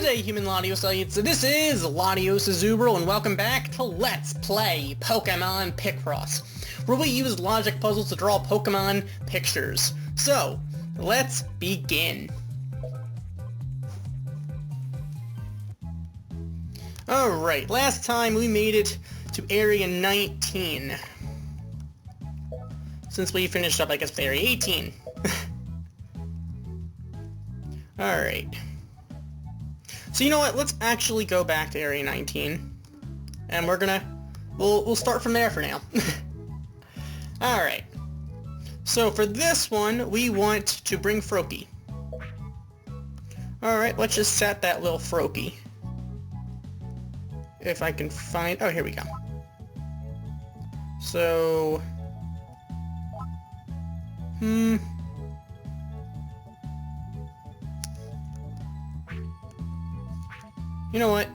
G'day human Latiosites, this is Latios Azubro and welcome back to Let's Play Pokemon Picross, where we use logic puzzles to draw Pokemon pictures. So, let's begin. Alright, last time we made it to Area 19. Since we finished up, I guess, with Area 18. Alright. So you know what, let's actually go back to Area 19. And we'll start from there for now. Alright. So for this one, we want to bring Froakie. Alright, let's just set that little Froakie. If I can find... oh, here we go. So... You know what?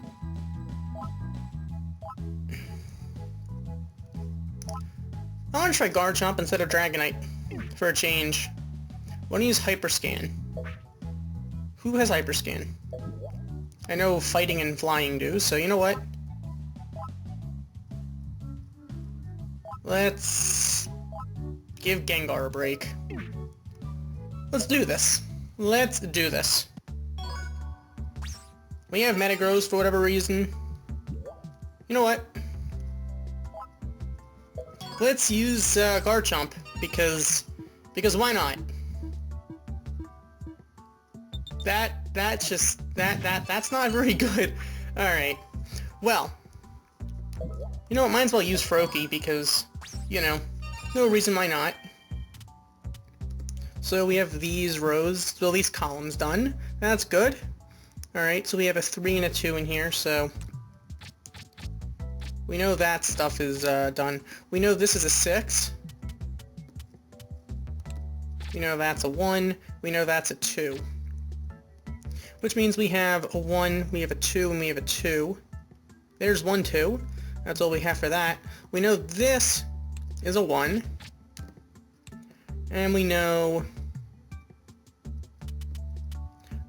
I want to try Garchomp instead of Dragonite for a change. I want to use Hyperscan. Who has Hyperscan? I know Fighting and Flying do, so you know what? Let's give Gengar a break. Let's do this. Let's do this. We have Metagross for whatever reason. You know what? Let's use Garchomp because why not? That's not very good. All right. Well, you know what? Might as well use Froakie because, you know, no reason why not. So we have these rows, well, these columns done. That's good. Alright, so we have a 3 and a 2 in here, so we know that stuff is done. We know this is a 6. We know that's a 1. We know that's a 2. Which means we have a 1, we have a 2, and we have a 2. There's 1, 2. That's all we have for that. We know this is a 1. And we know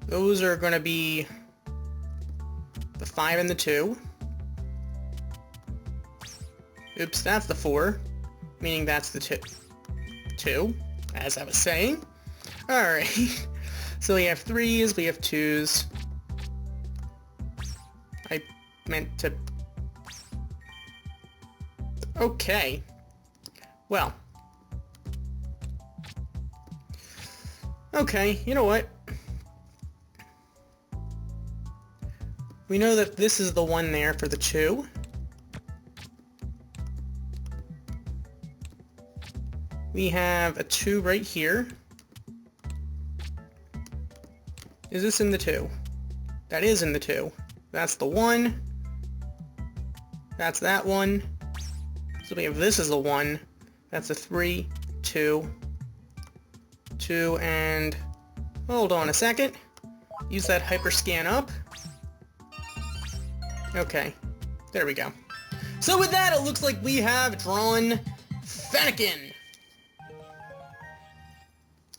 those are going to be the 5 and the 2. Oops, that's the 4. Meaning that's the 2, as I was saying. Alright. So we have 3s, we have 2s. I meant to... okay. Well. Okay, you know what? We know that this is the 1 there for the 2. We have a 2 right here. Is this in the 2? That is in the 2. That's the 1. That's that 1. So we have this as a 1. That's a 3, 2, 2, and... hold on a second. Use that Hyperscan up. Okay, there we go. So with that, it looks like we have drawn Fennekin.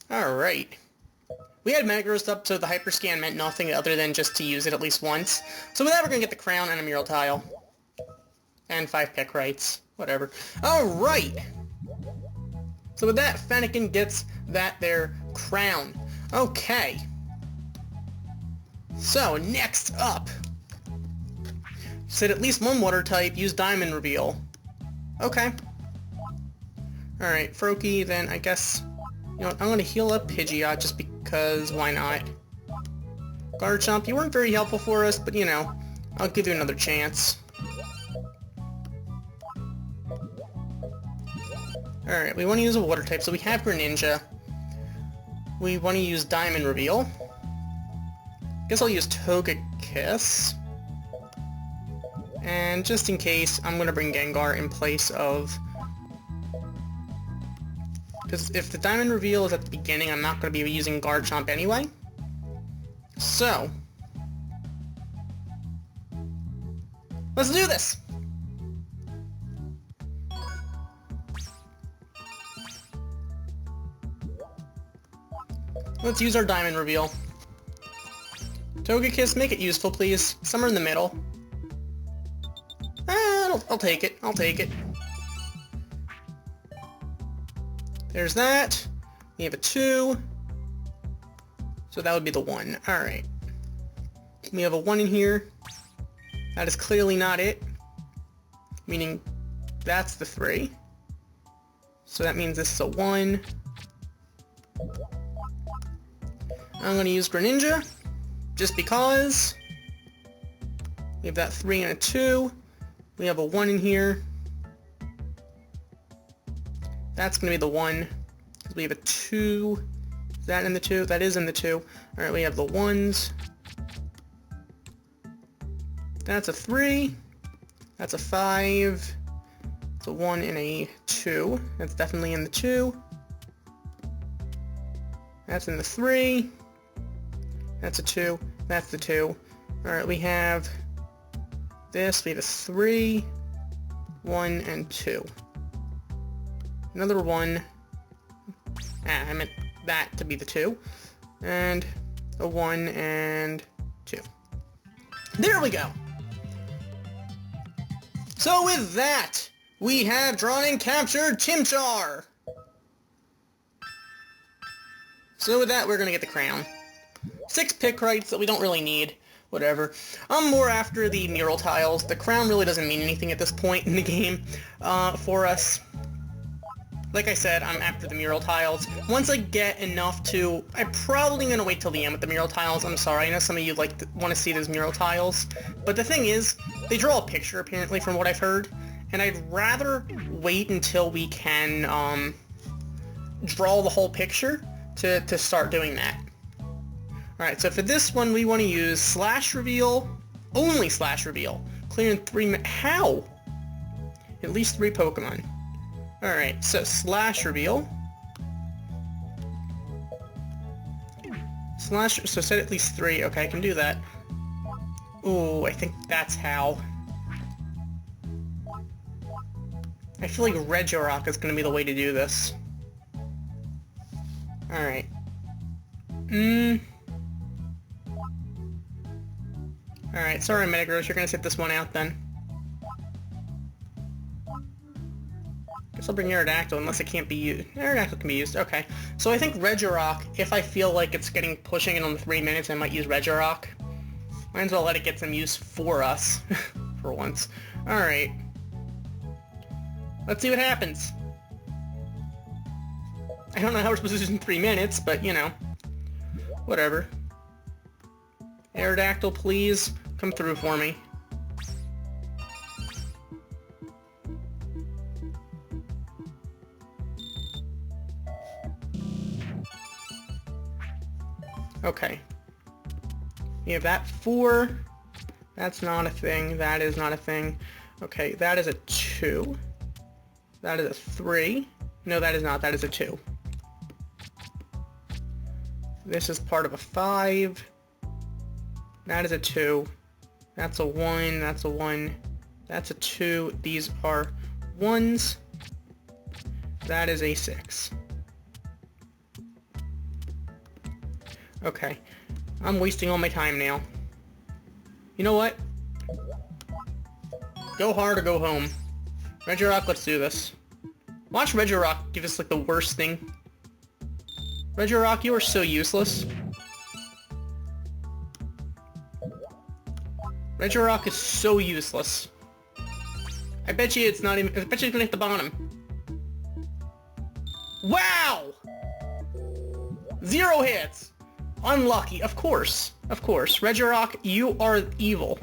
Alright. We had Metagross up, so the Hyperscan meant nothing other than just to use it at least once. So with that, we're going to get the crown and a mural tile. And 5 Picross. Whatever. Alright! So with that, Fennekin gets that there crown. Okay. So, next up. Said at least one water type, use Diamond Reveal. Okay. Alright, Froakie, then I guess... you know what, I'm gonna heal up Pidgeot just because, why not? Garchomp, you weren't very helpful for us, but you know, I'll give you another chance. Alright, we want to use a water type, so we have Greninja. We want to use Diamond Reveal. Guess I'll use Togekiss. And just in case, I'm going to bring Gengar in place of... because if the Diamond Reveal is at the beginning, I'm not going to be using Garchomp anyway. So... let's do this! Let's use our Diamond Reveal. Togekiss, make it useful, please. Somewhere in the middle. I'll take it. I'll take it. There's that. We have a 2. So that would be the 1. Alright. We have a 1 in here. That is clearly not it. Meaning that's the 3. So that means this is a 1. I'm going to use Greninja. Just because. We have that 3 and a 2. We have a 1 in here. That's going to be the 1. We have a 2. Is that in the 2? That is in the 2. Alright, we have the 1s. That's a 3. That's a 5. It's a 1 and a 2. That's definitely in the 2. That's in the 3. That's a 2. That's the 2. Alright, we have this. We have a 3, 1, and 2. Another 1. I meant that to be the 2. And a 1 and 2. There we go! So with that, we have drawn and captured Chimchar! So with that, we're gonna get the crown. 6 Picross that we don't really need. Whatever. I'm more after the mural tiles. The crown really doesn't mean anything at this point in the game for us. Like I said, I'm after the mural tiles. Once I get enough to... I'm probably going to wait till the end with the mural tiles. I'm sorry, I know some of you want to see those mural tiles. But the thing is, they draw a picture, apparently, from what I've heard. And I'd rather wait until we can draw the whole picture to start doing that. Alright, so for this one, we want to use Slash Reveal, only Slash Reveal. Clear in 3 minutes. How? At least 3 Pokemon. Alright, so Slash Reveal. So set at least 3. Okay, I can do that. Ooh, I think that's how. I feel like Regirock is going to be the way to do this. Alright. Alright, sorry Metagross, you're gonna sit this one out then. Guess I'll bring Aerodactyl unless it can't be used. Aerodactyl can be used, okay. So I think Regirock, if I feel like it's pushing it on the 3 minutes, I might use Regirock. Might as well let it get some use for us, for once. Alright. Let's see what happens. I don't know how we're supposed to use it in 3 minutes, but, you know. Whatever. Aerodactyl, please. Come through for me. Okay. We have that 4. That's not a thing. That is not a thing. Okay, that is a 2. That is a 3. No, that is not. That is a 2. This is part of a 5. That is a 2. That's a 1. That's a 1. That's a 2. These are 1s. That is a 6. Okay. I'm wasting all my time now. You know what? Go hard or go home. Regirock, let's do this. Watch Regirock give us, like, the worst thing. Regirock, you are so useless. Regirock is so useless. I bet you it's not even... I bet you it's gonna hit the bottom. Wow! 0 hits! Unlucky, of course. Of course. Regirock, you are evil.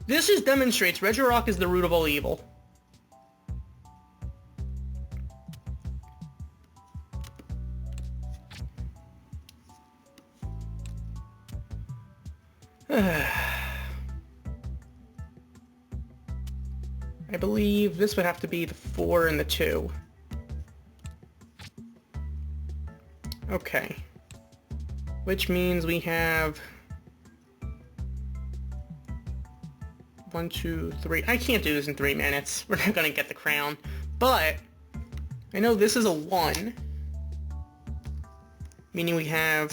This just demonstrates Regirock is the root of all evil. I believe this would have to be the 4 and the 2. Okay. Which means we have 1, 2, 3. I can't do this in 3 minutes. We're not gonna get the crown. But I know this is a 1. Meaning we have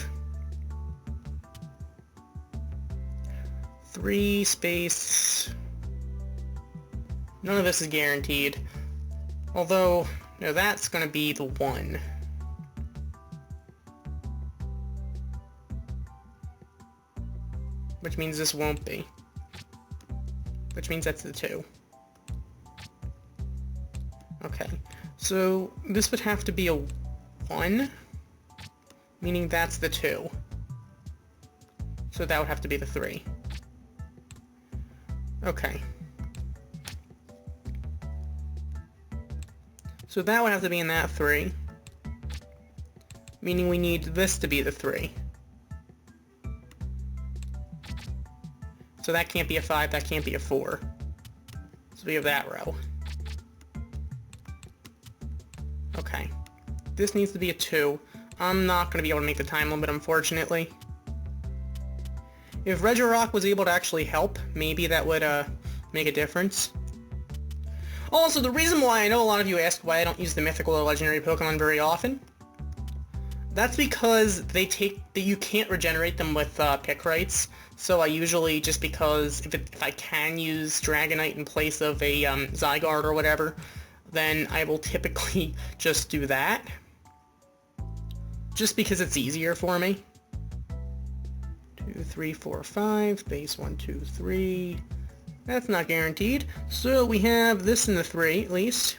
3 space... None of this is guaranteed. Although, no, that's going to be the 1. Which means this won't be. Which means that's the 2. Okay, so this would have to be a 1, meaning that's the 2. So that would have to be the 3. Okay. So that would have to be in that 3, meaning we need this to be the 3. So that can't be a 5, that can't be a 4. So we have that row. Okay. This needs to be a 2. I'm not going to be able to make the time limit, unfortunately. If Regirock was able to actually help, maybe that would make a difference. Also, the reason why I know a lot of you ask why I don't use the mythical or legendary Pokemon very often, that's because you can't regenerate them with Picross. So I usually, just because if I can use Dragonite in place of a Zygarde or whatever, then I will typically just do that. Just because it's easier for me. 2, 3, 4, 5, base 1, 2, 3. That's not guaranteed. So we have this in the 3, at least.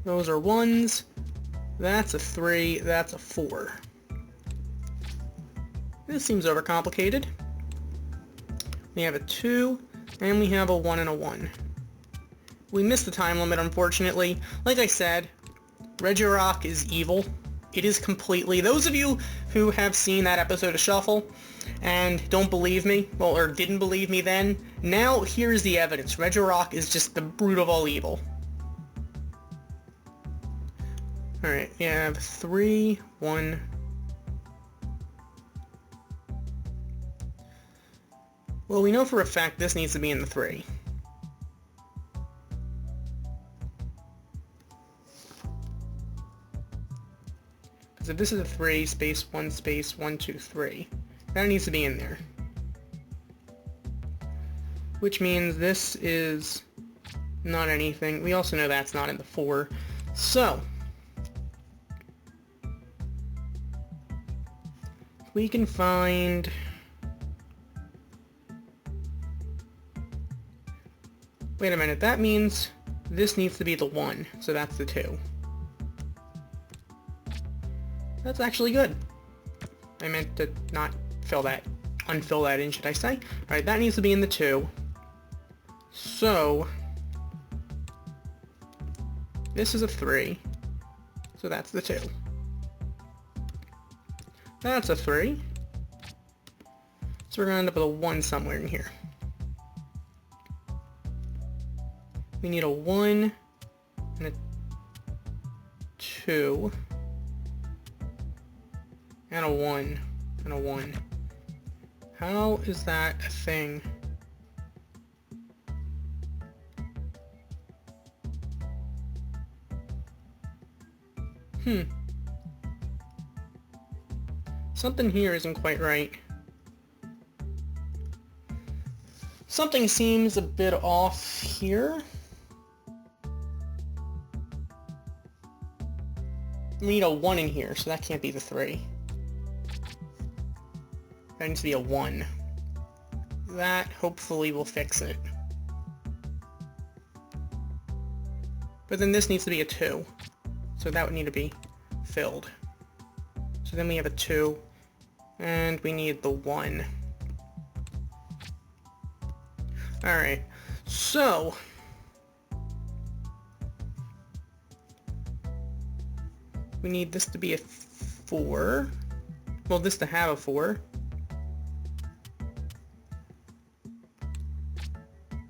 Those are 1s. That's a 3. That's a 4. This seems overcomplicated. We have a 2, and we have a 1 and a 1. We missed the time limit, unfortunately. Like I said, Regirock is evil. It is completely... Those of you who have seen that episode of Shuffle and don't believe me, well, or didn't believe me then, now here's the evidence. Regirock is just the root of all evil. Alright, we have 3, 1... Well, we know for a fact this needs to be in the 3. Because if this is a 3, space 1, space 1, 2, 3, that needs to be in there. Which means this is not anything. We also know that's not in the 4. So, we can find... Wait a minute, that means this needs to be the 1, so that's the 2. That's actually good. I meant to not unfill that in, should I say? Alright, that needs to be in the 2. So, this is a 3, so that's the 2. That's a 3. So we're going to end up with a 1 somewhere in here. We need a 1 and a 2 and a 1 and a 1. How is that a thing? Something here isn't quite right. Something seems a bit off here. We need a 1 in here, so that can't be the 3. That needs to be a 1. That hopefully will fix it. But then this needs to be a 2. So that would need to be filled. So then we have a 2, and we need the 1. Alright, so... we need this to be a 4. Well, this to have a 4.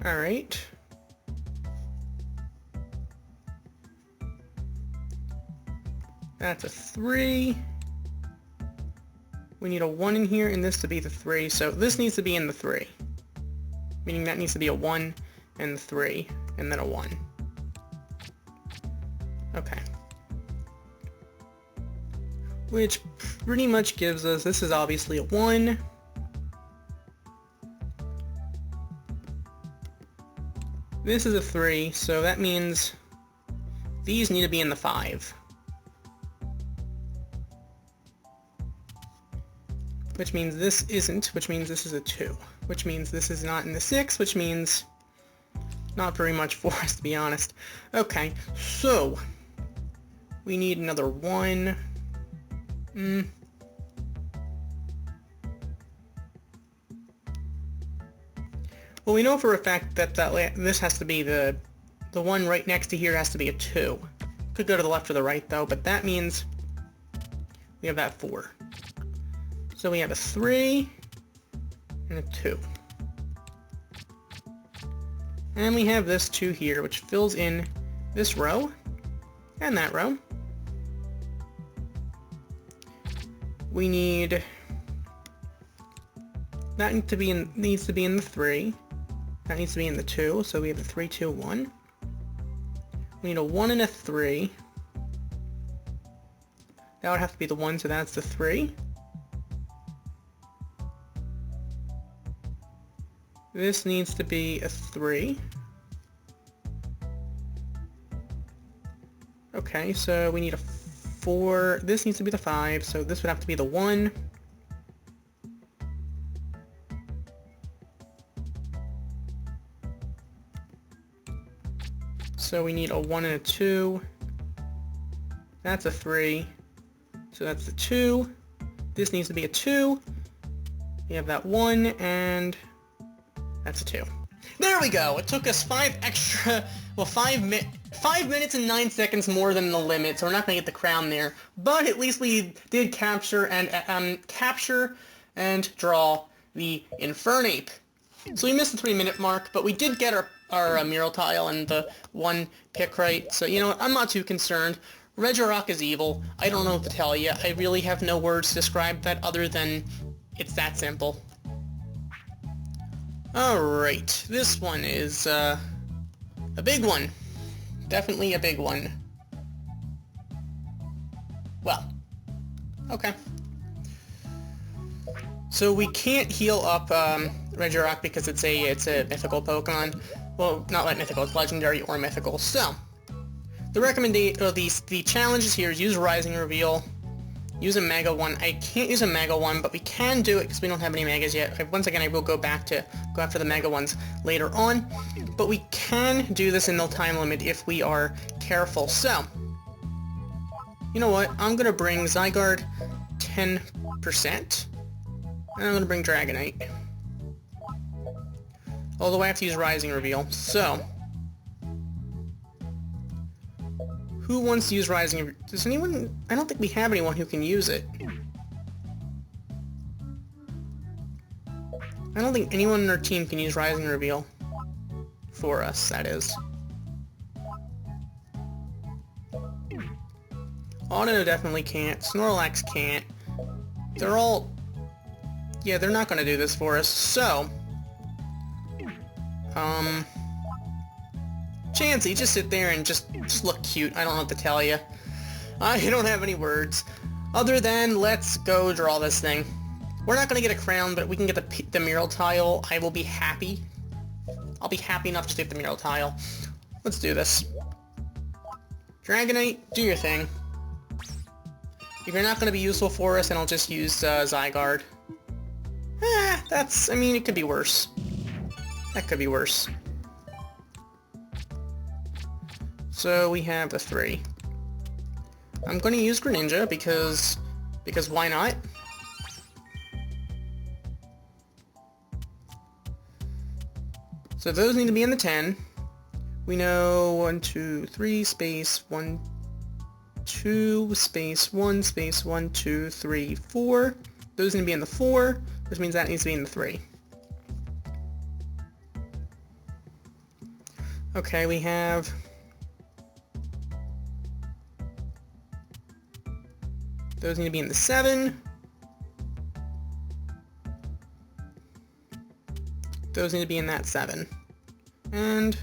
Alright. That's a 3. We need a 1 in here, and this to be the 3. So this needs to be in the 3. Meaning that needs to be a 1 and the 3, and then a 1. Okay. Which pretty much gives us, this is obviously a 1. This is a 3, so that means these need to be in the 5. Which means this isn't, which means this is a 2. Which means this is not in the 6, which means not very much for us, to be honest. Okay, so we need another 1. Well, we know for a fact that this has to be the one right next to here has to be a 2. Could go to the left or the right, though, but that means we have that 4. So we have a 3 and a 2. And we have this 2 here, which fills in this row and that row. We need... that needs to be in the 3. That needs to be in the 2, so we have a 3, 2, 1. We need a 1 and a 3. That would have to be the 1, so that's the 3. This needs to be a 3. Okay, so we need a 4. This needs to be the 5, so this would have to be the 1. So we need a 1 and a 2. That's a 3. So that's the 2. This needs to be a 2. We have that 1, and that's a 2. There we go! It took us 5 minutes and 9 seconds more than the limit, so we're not going to get the crown there. But at least we did capture and draw the Infernape. So we missed the 3-minute mark, but we did get our mural tile and the 1 pick right. So you know what, I'm not too concerned. Regirock is evil. I don't know what to tell you. I really have no words to describe that other than it's that simple. Alright, this one is a big one. Definitely a big one. Well, okay. So we can't heal up Regirock because it's a mythical Pokemon. Well, not like mythical, it's legendary or mythical. So the the challenges here is use Rising Reveal, use a Mega one. I can't use a Mega one, but we can do it because we don't have any Megas yet. Once again, I will go after the Mega ones later on, but we can do this in no time limit if we are careful. So you know what? I'm gonna bring Zygarde 10%. And I'm going to bring Dragonite. Although I have to use Rising Reveal. So who wants to use Rising Reveal? Does anyone? I don't think we have anyone who can use it. I don't think anyone in our team can use Rising Reveal. For us, that is. Auto definitely can't. Snorlax can't. They're all... yeah, they're not gonna do this for us, so... Chansey, just sit there and just look cute. I don't know what to tell you. I don't have any words. Other than, let's go draw this thing. We're not gonna get a crown, but we can get the mural tile. I will be happy. I'll be happy enough to get the mural tile. Let's do this. Dragonite, do your thing. If you're not gonna be useful for us, then I'll just use Zygarde. I mean, it could be worse. That could be worse. So we have the 3. I'm going to use Greninja because why not? So those need to be in the 10. We know 1, 2, 3, space 1, 2, space 1, space 1, 2, 3, 4. Those need to be in the 4, which means that needs to be in the 3. Okay, we have... those need to be in the 7. Those need to be in that 7. And...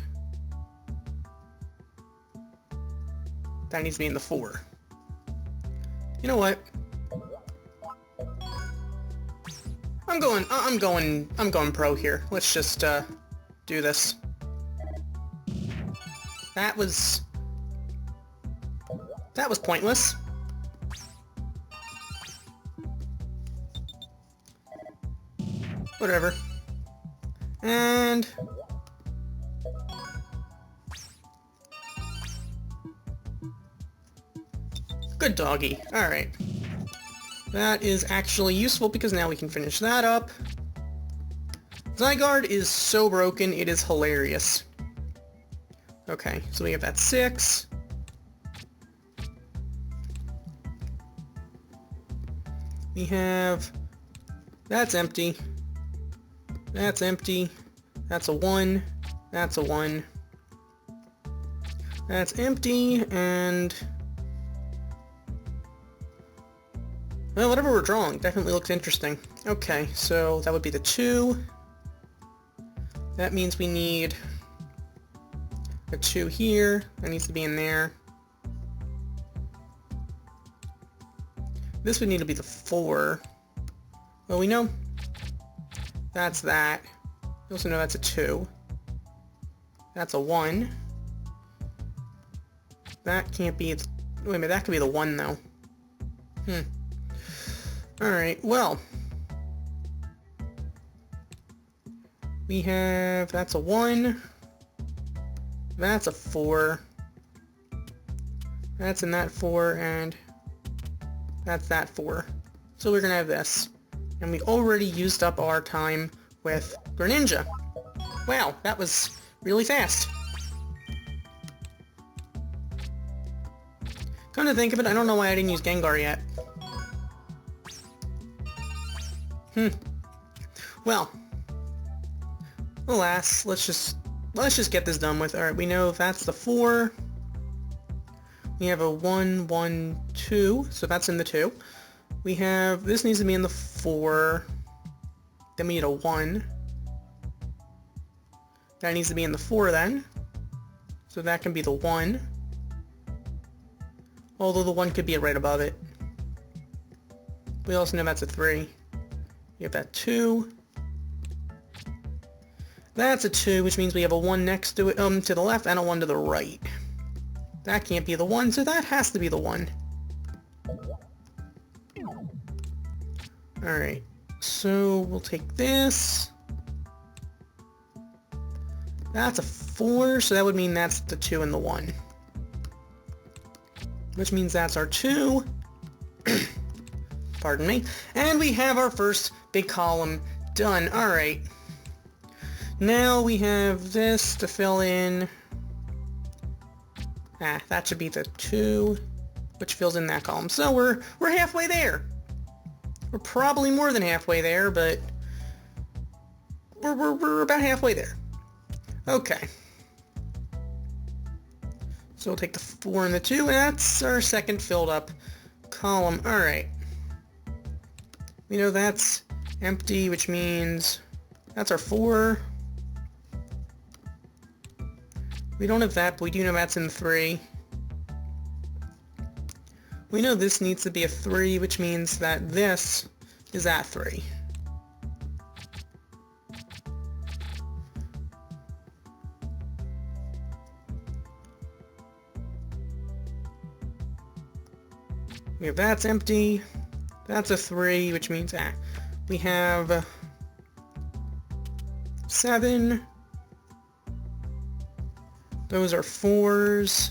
that needs to be in the 4. You know what? I'm going pro here. Let's just do this. That was pointless. Whatever. And... good doggy. Alright. That is actually useful because now we can finish that up. Zygarde is so broken, it is hilarious. Okay, so we have that 6. We have... that's empty. That's empty. That's a 1. That's a 1. That's empty, and... well, whatever we're drawing definitely looks interesting. Okay, so that would be the 2. That means we need a 2 here. That needs to be in there. This would need to be the 4. Well, we know that's that. We also know that's a 2. That's a 1. That can't be... wait a minute, that could be the 1, though. Alright, well... we have... that's a 1. That's a 4. That's in that 4, and... that's that 4. So we're gonna have this. And we already used up our time with Greninja. Wow, that was really fast. Come to think of it, I don't know why I didn't use Gengar yet. Well, alas, let's just get this done with. Alright, we know that's the 4. We have a 1, 1, 2, so that's in the 2. We have, this needs to be in the 4. Then we need a 1. That needs to be in the 4 then. So that can be the 1. Although the 1 could be right above it. We also know that's a 3. We have that 2. That's a 2, which means we have a 1 next to it, to the left, and a 1 to the right. That can't be the 1, so that has to be the 1. Alright, so we'll take this. That's a 4, so that would mean that's the 2 and the 1. Which means that's our 2. Pardon me. And we have our first big column done. Alright. Now we have this to fill in. That should be the 2, which fills in that column. So we're halfway there. We're probably more than halfway there, but we're about halfway there. Okay. So we'll take the 4 and the 2, and that's our second filled up column. Alright. We know that's empty, which means that's our 4. We don't have that, but we do know that's in 3. We know this needs to be a 3, which means that this is at 3. We have that's empty. That's a 3, which means we have 7. Those are 4s,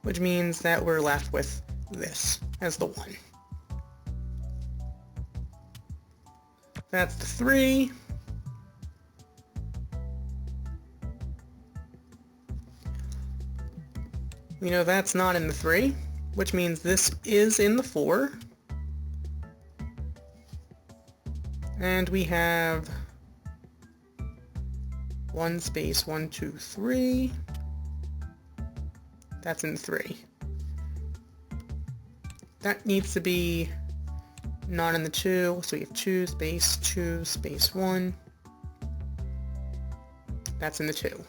which means that we're left with this as the 1. That's the 3. We know that's not in the 3, which means this is in the 4. And we have 1 space 1, 2, 3. That's in 3. That needs to be not in the 2, so we have 2 space 1. That's in the 2.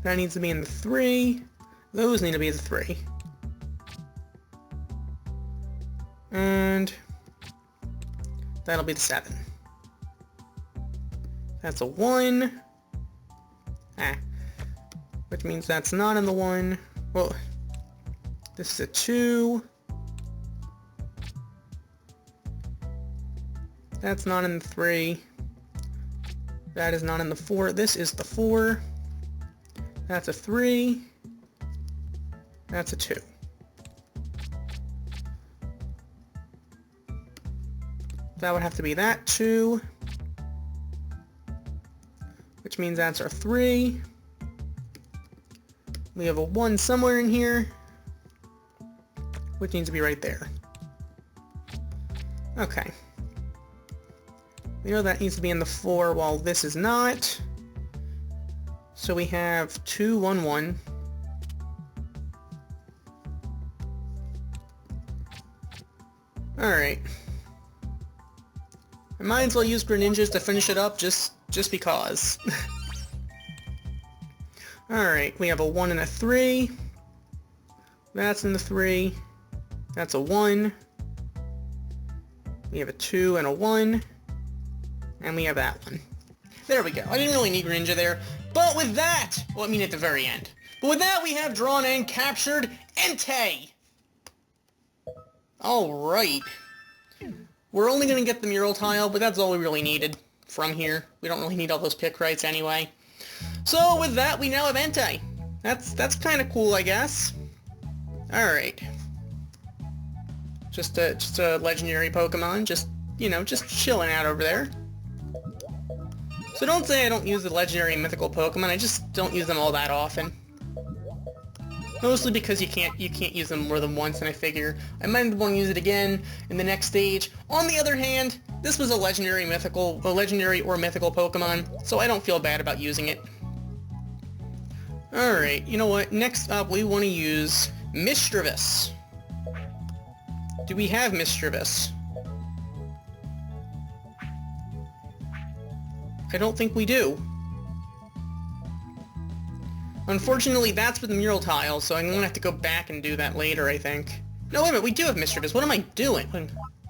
That needs to be in the 3. Those need to be the 3. And that'll be the 7. That's a 1. Which means that's not in the 1. Well, this is a 2. That's not in the 3. That is not in the 4. This is the 4. That's a 3. That's a 2. That would have to be that 2. Which means that's our 3. We have a 1 somewhere in here, which needs to be right there. Okay. We know that needs to be in the 4 while this is not. So we have 2, 1, 1. Alright. I might as well use Greninjas to finish it up just because. Alright, we have a 1 and a 3. That's in the 3. That's a 1. We have a 2 and a 1. And we have that one. There we go. I didn't really need Greninja there. But with that, well, I mean at the very end. But with that, we have drawn and captured Entei. Alright. We're only going to get the mural tile, but that's all we really needed from here. We don't really need all those Picross anyway. So with that, we now have Entei. That's kind of cool, I guess. Alright. Just a legendary Pokemon, just chilling out over there. So don't say I don't use the legendary and mythical Pokemon, I just don't use them all that often. Mostly because you can't use them more than once, and I figure I might want to use it again in the next stage. On the other hand, this was a legendary or mythical Pokemon, so I don't feel bad about using it. Alright, you know what? Next up, we want to use Mischievous. Do we have Mischievous? I don't think we do. Unfortunately, that's with the mural tile, so I'm going to have to go back and do that later, I think. No, wait a minute, we do have Mischievous. What am I doing?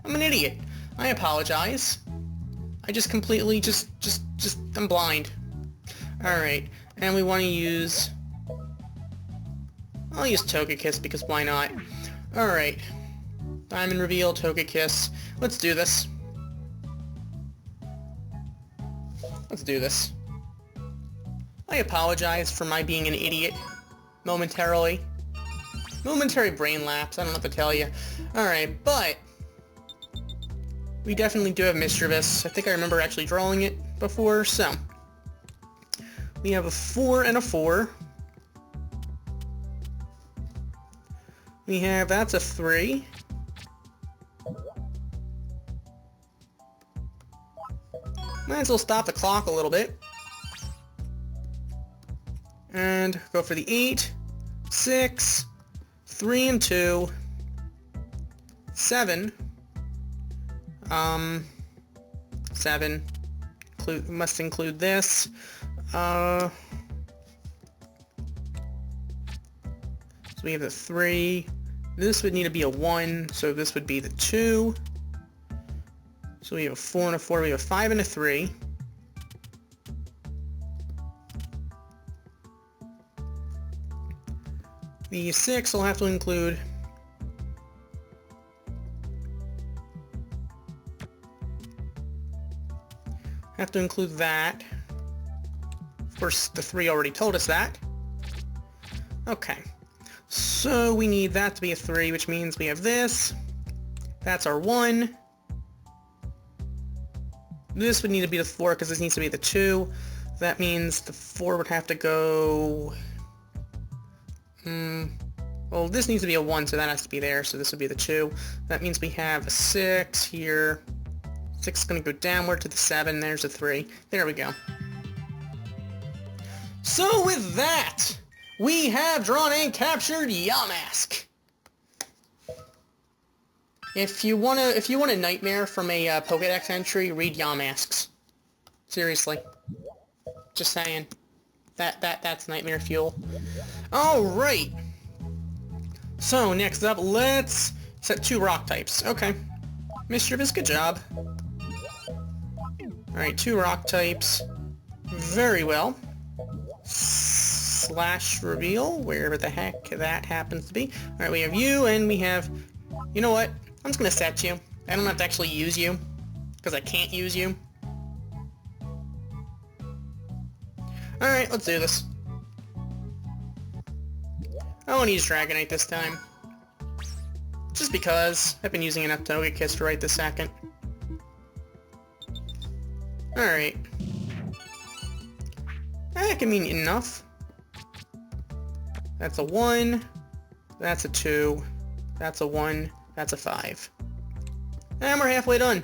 I'm an idiot. I apologize. I just completely, I'm blind. Alright, and we want to use... I'll use Togekiss, because why not? Alright. Diamond Reveal, Togekiss. Let's do this. Let's do this. I apologize for my being an idiot. Momentarily. Momentary brain lapse, I don't know what to tell you. Alright, but... we definitely do have Mischievous. I think I remember actually drawing it before, so... we have a 4 and a 4. We have... that's a 3. Might as well stop the clock a little bit. And go for the 8, 6, 3 and 2, 7. 7. Must include this. So we have the 3. This would need to be a 1, so this would be the 2. So we have a 4 and a 4, we have a 5 and a 3. The 6 will have to include... that. Of course, the 3 already told us that. Okay. So we need that to be a 3, which means we have this. That's our 1. This would need to be the 4 because this needs to be the 2. That means the 4 would have to go... well, this needs to be a 1, so that has to be there, so this would be the 2. That means we have a 6 here. 6 is going to go downward to the 7. There's a 3. There we go. So with that, we have drawn and captured Yamask. If you want a nightmare from a Pokédex entry, read Yamasks. Seriously. Just saying. That's nightmare fuel. Alright. So, next up, let's set 2 rock types. Okay. Mischievous, good job. Alright, 2 rock types. Very well. Slash reveal, wherever the heck that happens to be. Alright, we have you, and we have... You know what? I'm just gonna set you. I don't have to actually use you, because I can't use you. Alright, let's do this. I want to use Dragonite this time. Just because I've been using enough Togekiss right this second. Alright. Convenient enough. That's a 1. That's a 2. That's a 1. That's a 5. And we're halfway done.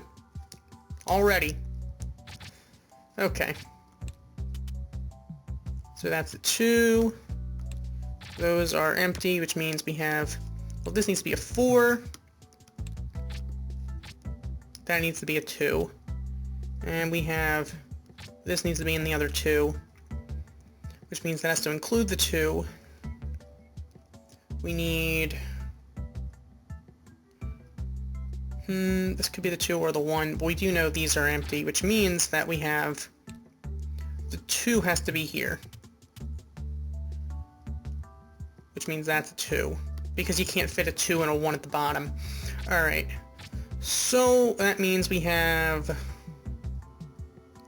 Already. Okay. So that's a 2. Those are empty, which means we have... Well, this needs to be a 4. That needs to be a 2. And we have... This needs to be in the other 2. Which means that has to include the 2. We need... this could be the 2 or the 1, but we do know these are empty, which means that we have... The 2 has to be here. Which means that's a 2. Because you can't fit a 2 and a 1 at the bottom. Alright. So, that means we have...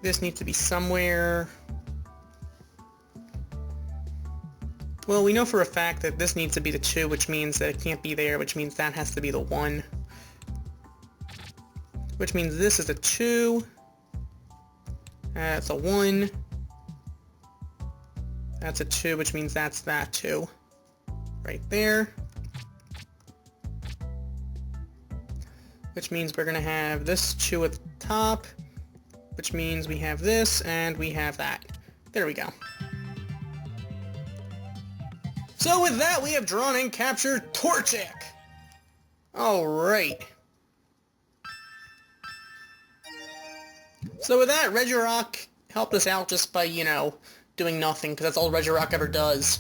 This needs to be somewhere... Well, we know for a fact that this needs to be the 2, which means that it can't be there, which means that has to be the 1. Which means this is a 2. That's a 1. That's a 2, which means that's that 2. Right there. Which means we're going to have this 2 at the top. Which means we have this, and we have that. There we go. So with that, we have drawn and captured Torchic! Alright. So with that, Regirock helped us out just by, you know, doing nothing, because that's all Regirock ever does.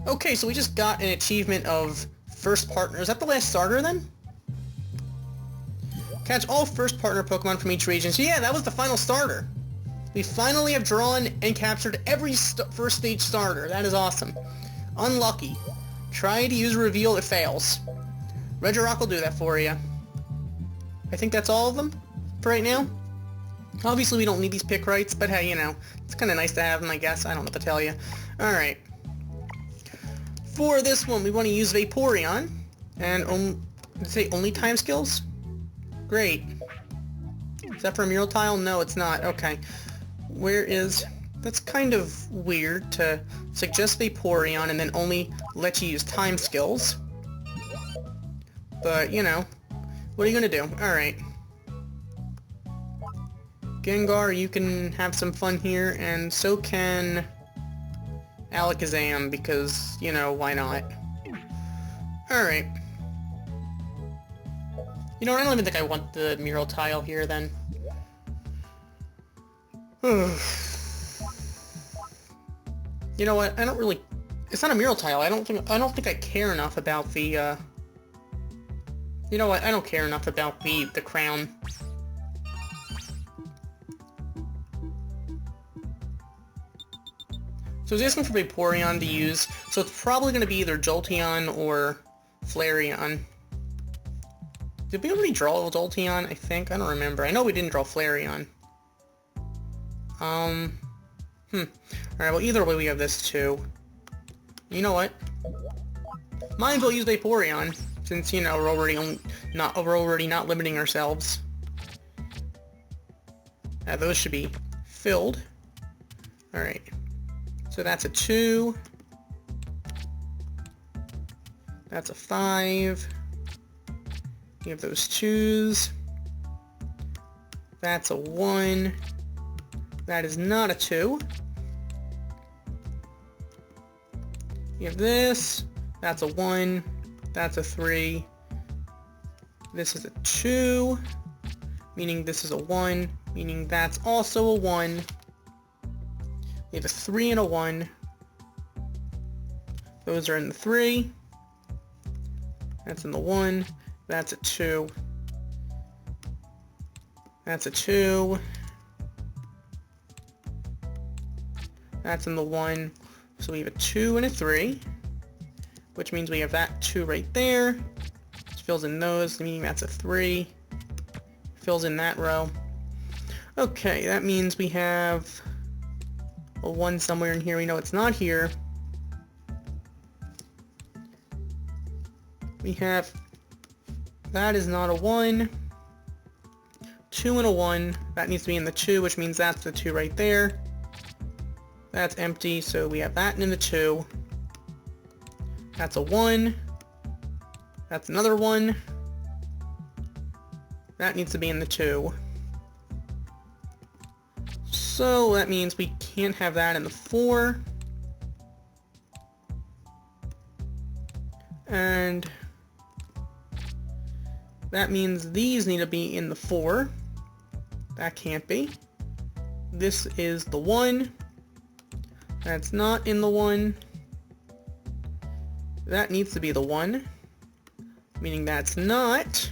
Okay, so we just got an achievement of first partner. Is that the last starter, then? Catch all first partner Pokemon from each region. So yeah, that was the final starter. We finally have drawn and captured every first stage starter. That is awesome. Unlucky. Try to use reveal, it fails. Regirock will do that for you. I think that's all of them for right now. Obviously we don't need these Picross, but hey, you know, it's kind of nice to have them, I guess. I don't know what to tell you. Alright. For this one, we want to use Vaporeon. And, did it say only time skills? Great. Is that for a mural tile? No, it's not. Okay. Where is... That's kind of weird to suggest Vaporeon and then only let you use time skills. But, you know, what are you gonna do? Alright. Gengar, you can have some fun here, and so can Alakazam, because, you know, why not? Alright. You know what, I don't even think I want the mural tile here, then. You know what? I don't really... It's not a mural tile. I don't think I care enough about the, You know what? I don't care enough about the crown. So I was asking for Vaporeon to use, so it's probably going to be either Jolteon or Flareon. Did we already draw Jolteon, I think? I don't remember. I know we didn't draw Flareon. Alright, well either way we have this too. You know what? Might as well use Vaporeon, since, you know, we're already not limiting ourselves. Those should be filled. Alright. So that's a 2. That's a 5. You have those 2s. That's a 1. That is not a 2. You have this. That's a 1. That's a 3. This is a 2. Meaning this is a 1. Meaning that's also a 1. We have a 3 and a 1. Those are in the 3. That's in the 1. That's a 2. That's a 2. That's in the 1. So we have a 2 and a 3, which means we have that 2 right there. Which fills in those, meaning that's a 3. Fills in that row. Okay, that means we have a 1 somewhere in here. We know it's not here. We have... That is not a 1. 2 and a 1. That needs to be in the 2, which means that's the 2 right there. That's empty, so we have that in the 2. That's a 1. That's another 1. That needs to be in the 2. So that means we can't have that in the 4. And that means these need to be in the 4. That can't be. This is the 1. That's not in the 1. That needs to be the 1. Meaning that's not.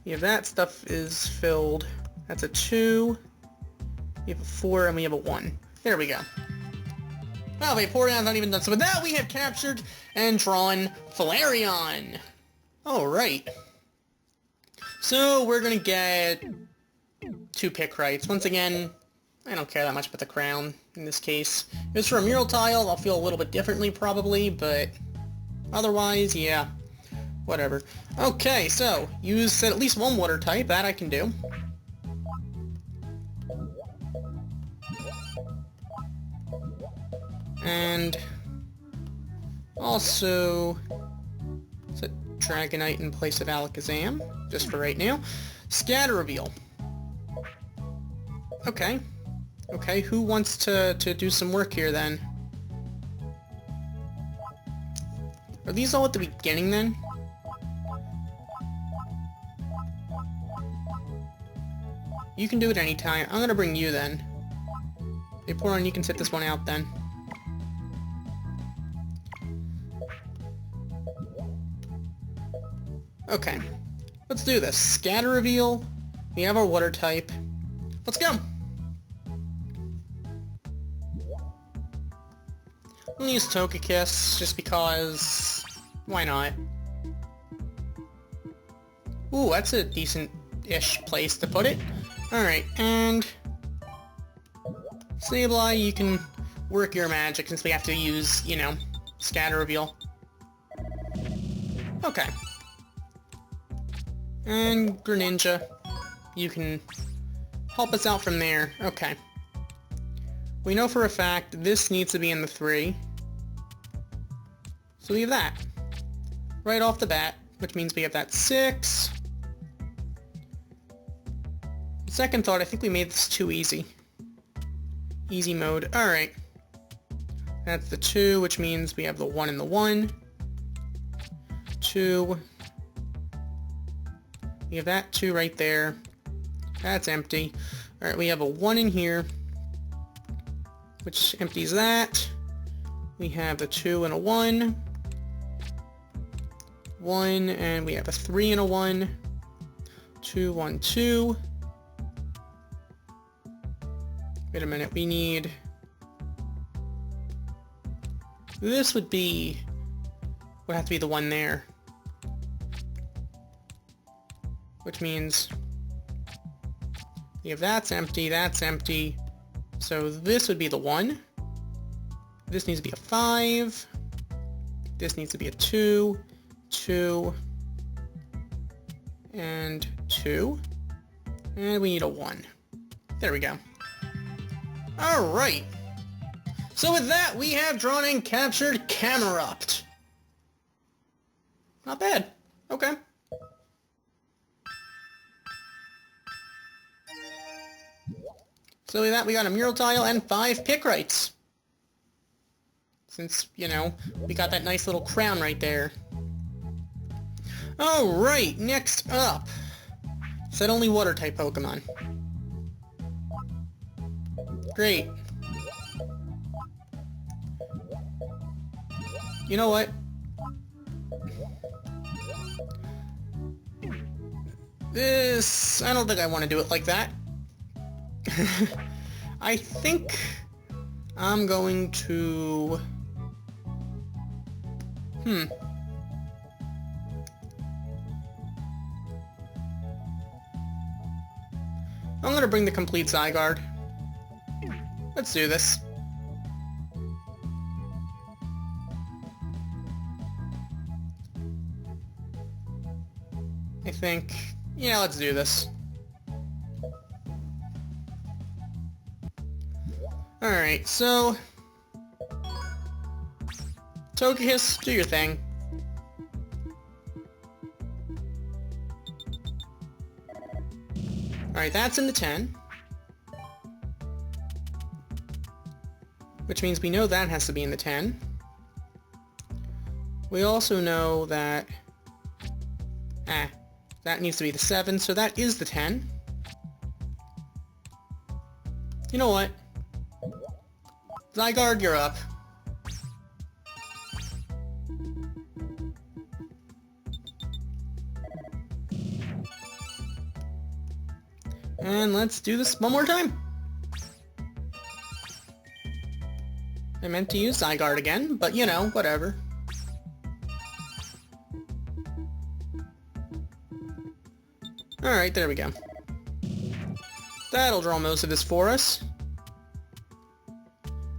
Yeah, that stuff is filled. That's a 2. We have a 4 and we have a 1. There we go. Oh, wait, Vaporeon's not even done. So with that, we have captured and drawn Flareon. Alright. So we're gonna get 2 Picross. Once again, I don't care that much about the crown in this case. If it's for a mural tile, I'll feel a little bit differently probably, but otherwise, yeah, whatever. Okay, so use at least 1 water type. That I can do. And also set Dragonite in place of Alakazam, just for right now. Scatter Reveal. Okay. Okay, who wants to do some work here then? Are these all at the beginning then? You can do it anytime. I'm gonna bring you then. Hey, Vaporeon, you can sit this one out then. Okay, let's do this. Scatter Reveal. We have our water type. Let's go! I'm gonna use Togekiss, just because... Why not? Ooh, that's a decent-ish place to put it. Alright, and... Sableye, you can work your magic since we have to use, you know, Scatter Reveal. Okay. And Greninja, you can help us out from there. Okay. We know for a fact this needs to be in the 3. So we have that. Right off the bat, which means we have that 6. Second thought, I think we made this too easy. Easy mode. Alright. That's the 2, which means we have the 1 and the 1. 2. We have that 2 right there. That's empty. Alright, we have a 1 in here, which empties that. We have the 2 and a 1. 1, and we have a 3 and a 1. 2, 1, 2. Wait a minute, we need... This would have to be the 1 there. Which means we have that's empty, so this would be the 1. This needs to be a 5. This needs to be a 2, 2, and 2. And we need a 1. There we go. Alright. So with that, we have drawn and captured Camerupt. Not bad. Okay. So with that, we got a mural tile and 5 Picross. Since, you know, we got that nice little crown right there. Alright, next up. Said only water-type Pokemon. Great. You know what? This... I don't think I want to do it like that. I think I'm going to... I'm gonna bring the complete Zygarde. Let's do this. I think... yeah, let's do this. Alright, so... Togekiss, do your thing. Alright, that's in the 10. Which means we know that has to be in the 10. We also know that... that needs to be the 7, so that is the 10. You know what? Zygarde, you're up. And let's do this one more time. I meant to use Zygarde again, but you know, whatever. Alright, there we go. That'll draw most of this for us.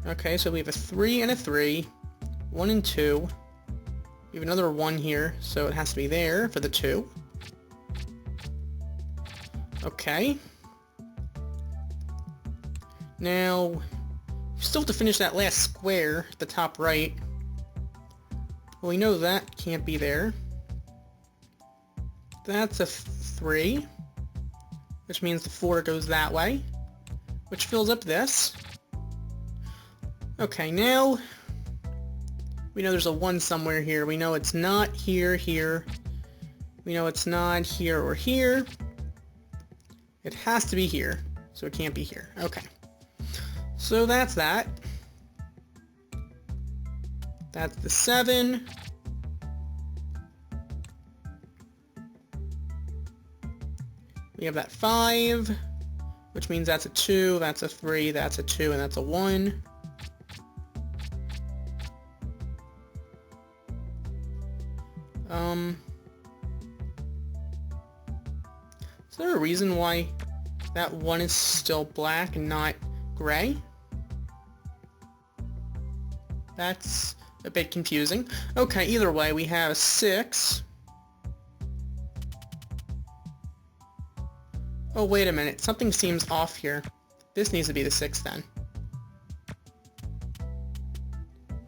Okay, so we have a 3 and a 3. 1 and 2. We have another 1 here, so it has to be there for the 2. Okay. Now, we still have to finish that last square at the top right. Well, we know that can't be there. That's a 3, which means the 4 goes that way, which fills up this. Okay, now we know there's a 1 somewhere here. We know it's not here, here. We know it's not here or here. It has to be here, so it can't be here. Okay. So that's that. That's the 7. We have that 5, which means that's a 2, that's a 3, that's a 2, and that's a 1. Is there a reason why that 1 is still black and not gray? That's a bit confusing. Okay, either way, we have a 6. Oh, wait a minute. Something seems off here. This needs to be the 6 then.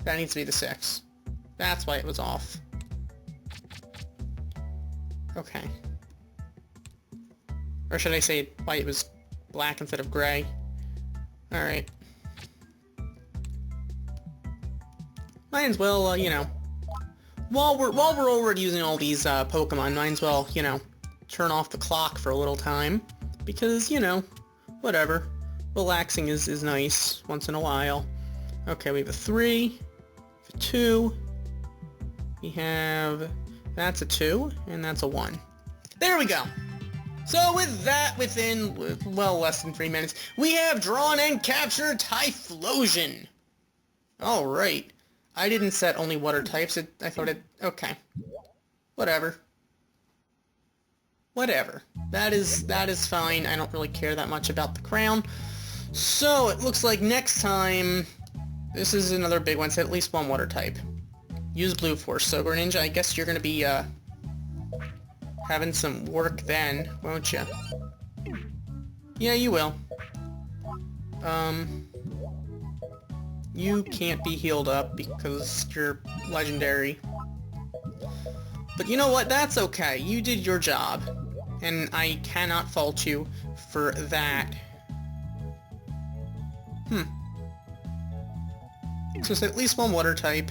That needs to be the 6. That's why it was off. Okay. Or should I say why it was black instead of gray? Alright. Might as well, you know, while we're already using all these Pokemon, might as well, you know, turn off the clock for a little time. Because, you know, whatever. Relaxing is nice once in a while. Okay, we have a 3, a 2. We have... that's a 2, and that's a 1. There we go! So with that, within, well, less than 3 minutes, we have drawn and captured Typhlosion! Alright. I didn't set only water types, I thought it... okay. Whatever. Whatever. That is fine. I don't really care that much about the crown. So, it looks like next time... this is another big one, so at least one water type. Use Blue Force. So, Greninja, I guess you're gonna be, having some work then, won't you? Yeah, you will. You can't be healed up because you're legendary. But you know what? That's okay. You did your job. And I cannot fault you for that. So it's at least one water type.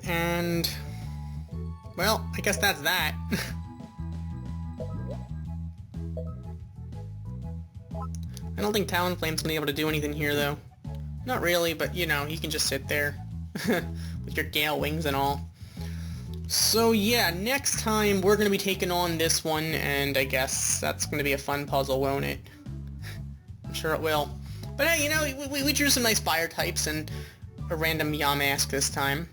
And... well, I guess that's that. I don't think Talonflame's gonna be able to do anything here, though. Not really, but, you know, you can just sit there. With your Gale Wings and all. So, yeah, next time we're gonna be taking on this one, and I guess that's gonna be a fun puzzle, won't it? I'm sure it will. But hey, you know, we drew some nice fire types and a random Yamask this time.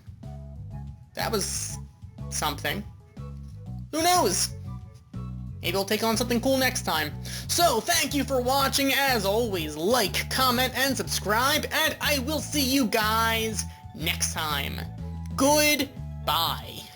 That was something. Who knows? Maybe we'll take on something cool next time. So, thank you for watching. As always, like, comment, and subscribe, and I will see you guys next time. Goodbye.